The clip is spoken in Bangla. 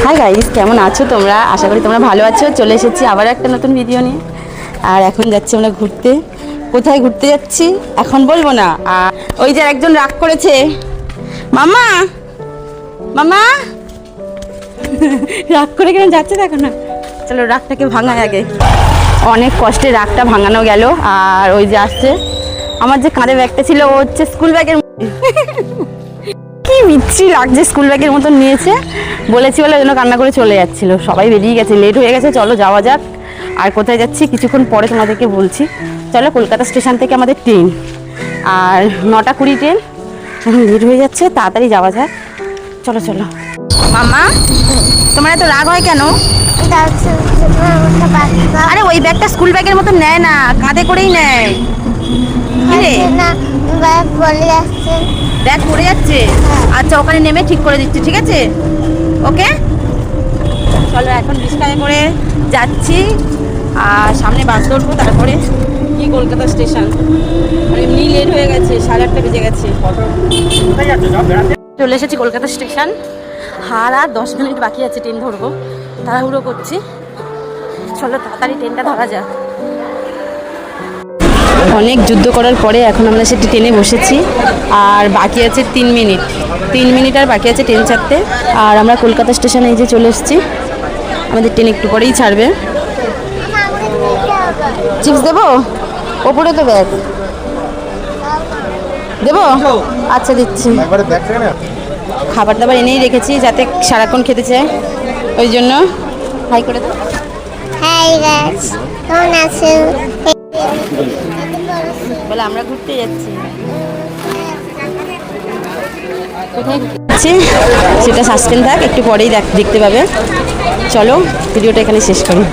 হাই গাইস, কেমন আছো তোমরা? আশা করি তোমরা ভালো আছো। চলে এসেছি আবার একটা নতুন ভিডিও নিয়ে। আর এখন যাচ্ছি আমরা ঘুরতে। কোথায় ঘুরতে যাচ্ছি এখন বলবো না। আর ওই যে একজন রাগ করেছে, মামা মামা রাগ করে কেন যাচ্ছে দেখো না। চলো রাগটাকে ভাঙায় আগে। অনেক কষ্টে রাগটা ভাঙানো গেল। আর ওই যে আসছে আমার যে কাঁধে ব্যাগটা ছিল, ও হচ্ছে স্কুল ব্যাগের কি বিচ্ছি লাগছে, স্কুল ব্যাগের মতন নিয়েছে। বলেছি বলে যেন কান্না করে চলে যাচ্ছিল। সবাই বেরিয়ে গেছে, লেট হয়ে গেছে, চলো যাওয়া যাক। আর কোথায় যাচ্ছি কিছুক্ষণ পরে তোমাদেরকে বলছি। চলো, কলকাতা স্টেশন থেকে আমাদের ট্রেন, আর 9:20 ট্রেন। এখন লেট হয়ে যাচ্ছে, তাড়াতাড়ি যাওয়া যাক। চলো চলো। মামা, তোমার এত রাগ হয় কেন? আরে ওই ব্যাগটা স্কুল ব্যাগের মতো নেয় না, কাঁধে করেই নেয়। ব্যাগ পড়ে যাচ্ছে। আচ্ছা, ওখানে নেমে ঠিক করে দিচ্ছি, ঠিক আছে? ওকে, চলো এখন রিক্সায় করে যাচ্ছি। আর সামনে বাস ধরবো, তারপরে কি কলকাতা স্টেশন। আর এমনি লেট হয়ে গেছে, 8:30 বেজে গেছে। চলে এসেছি কলকাতা স্টেশন। আর 10 মিনিট বাকি আছে ট্রেন ধরবো। তাড়াহুড়ো করছি, চলো তাড়াতাড়ি ট্রেনটা ধরা যাক। অনেক যুদ্ধ করার পরে এখন আমরা সেটি ট্রেনে বসেছি। আর বাকি আছে 3 মিনিট আর বাকি আছে ট্রেন ছাড়তে। আর আমরা কলকাতা স্টেশনে এই যে চলে এসেছি। আমাদের ট্রেন একটু পরেই ছাড়বে। চিপস দেবো? ওপরে তো ব্যাগ দেবো? আচ্ছা দিচ্ছি। খাবার দাবার এনেই রেখেছি যাতে সারাক্ষণ খেতে চায়, ওই জন্য। হাই করে দাও। হাই গাইস, কেমন আছো? বলে আমরা ঘুরতে যাচ্ছি। কোথায় যাচ্ছি সেটা সাসপেন্স থাক, একটু পরেই দেখতে পাবে। চলো ভিডিওটা এখানে শেষ করি।